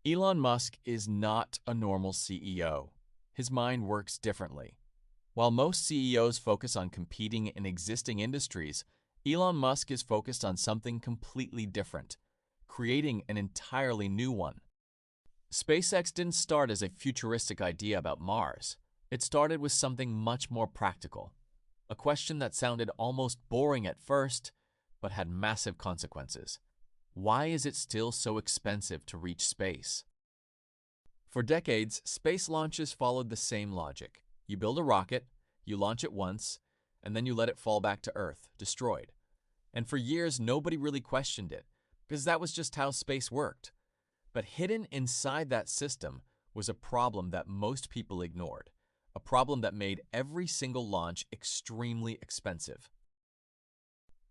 Elon Musk is not a normal CEO. His mind works differently. While most CEOs focus on competing in existing industries, Elon Musk is focused on something completely different, creating an entirely new one. SpaceX didn't start as a futuristic idea about Mars. It started with something much more practical. A question that sounded almost boring at first, but had massive consequences. Why is it still so expensive to reach space? For decades, space launches followed the same logic. You build a rocket, you launch it once, and then you let it fall back to Earth, destroyed. And for years, nobody really questioned it, because that was just how space worked. But hidden inside that system was a problem that most people ignored, a problem that made every single launch extremely expensive.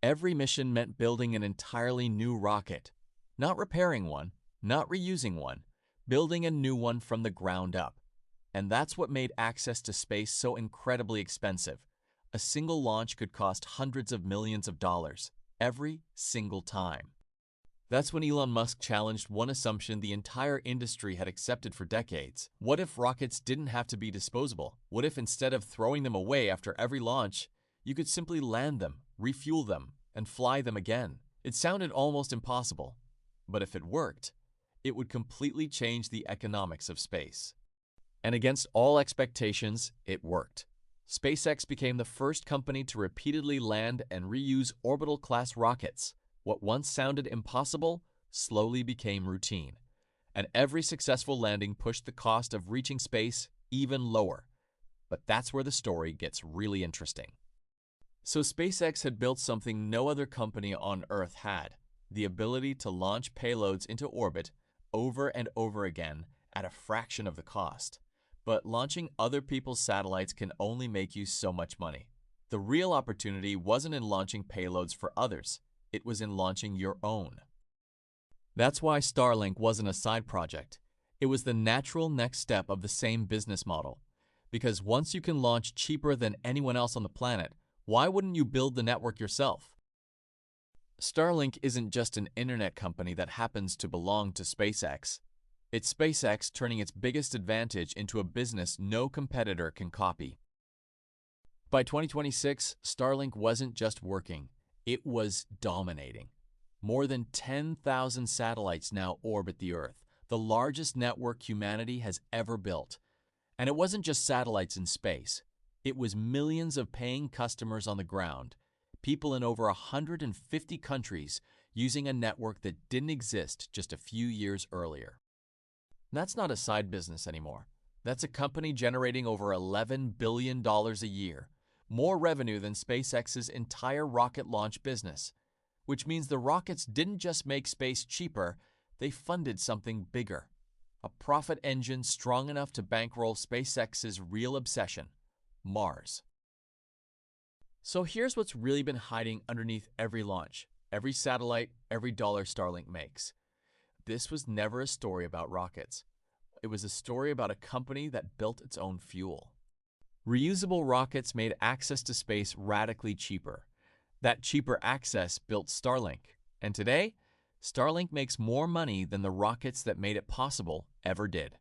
Every mission meant building an entirely new rocket, not repairing one, not reusing one, building a new one from the ground up. And that's what made access to space so incredibly expensive. A single launch could cost hundreds of millions of dollars, every single time. That's when Elon Musk challenged one assumption the entire industry had accepted for decades. What if rockets didn't have to be disposable? What if instead of throwing them away after every launch, you could simply land them, refuel them, and fly them again? It sounded almost impossible, but if it worked, it would completely change the economics of space. And against all expectations, it worked. SpaceX became the first company to repeatedly land and reuse orbital-class rockets. What once sounded impossible slowly became routine, and every successful landing pushed the cost of reaching space even lower. But that's where the story gets really interesting. So SpaceX had built something no other company on Earth had, the ability to launch payloads into orbit over and over again at a fraction of the cost. But launching other people's satellites can only make you so much money. The real opportunity wasn't in launching payloads for others. It was in launching your own. That's why Starlink wasn't a side project. It was the natural next step of the same business model. Because once you can launch cheaper than anyone else on the planet, why wouldn't you build the network yourself? Starlink isn't just an internet company that happens to belong to SpaceX. It's SpaceX turning its biggest advantage into a business no competitor can copy. By 2026, Starlink wasn't just working. It was dominating. More than 10,000 satellites now orbit the Earth, the largest network humanity has ever built. And it wasn't just satellites in space. It was millions of paying customers on the ground, people in over 150 countries using a network that didn't exist just a few years earlier. That's not a side business anymore. That's a company generating over $11 billion a year. More revenue than SpaceX's entire rocket launch business, which means the rockets didn't just make space cheaper, they funded something bigger, a profit engine strong enough to bankroll SpaceX's real obsession, Mars. So here's what's really been hiding underneath every launch, every satellite, every dollar Starlink makes. This was never a story about rockets. It was a story about a company that built its own fuel. Reusable rockets made access to space radically cheaper. That cheaper access built Starlink. And today, Starlink makes more money than the rockets that made it possible ever did.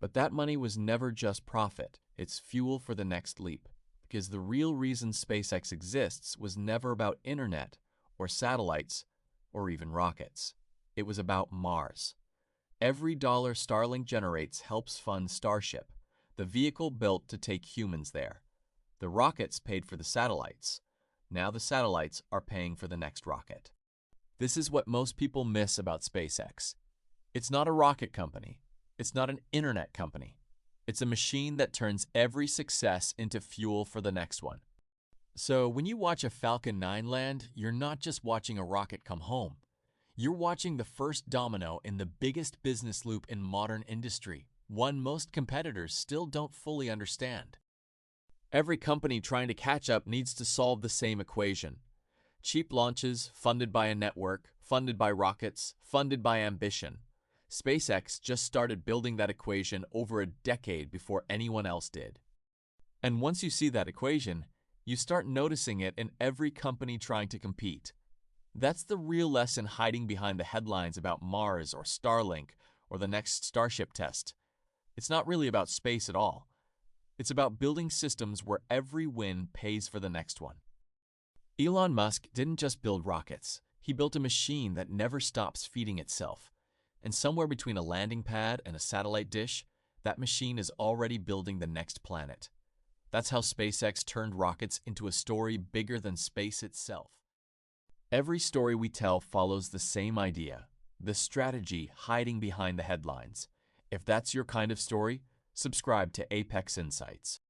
But that money was never just profit. It's fuel for the next leap. Because the real reason SpaceX exists was never about internet or satellites or even rockets. It was about Mars. Every dollar Starlink generates helps fund Starship, the vehicle built to take humans there. The rockets paid for the satellites. Now the satellites are paying for the next rocket. This is what most people miss about SpaceX. It's not a rocket company. It's not an internet company. It's a machine that turns every success into fuel for the next one. So when you watch a Falcon 9 land, you're not just watching a rocket come home. You're watching the first domino in the biggest business loop in modern industry, one most competitors still don't fully understand. Every company trying to catch up needs to solve the same equation. Cheap launches, funded by a network, funded by rockets, funded by ambition. SpaceX just started building that equation over a decade before anyone else did. And once you see that equation, you start noticing it in every company trying to compete. That's the real lesson hiding behind the headlines about Mars or Starlink or the next Starship test. It's not really about space at all. It's about building systems where every win pays for the next one. Elon Musk didn't just build rockets. He built a machine that never stops feeding itself. And somewhere between a landing pad and a satellite dish, that machine is already building the next planet. That's how SpaceX turned rockets into a story bigger than space itself. Every story we tell follows the same idea, the strategy hiding behind the headlines. If that's your kind of story, subscribe to Apex Insights.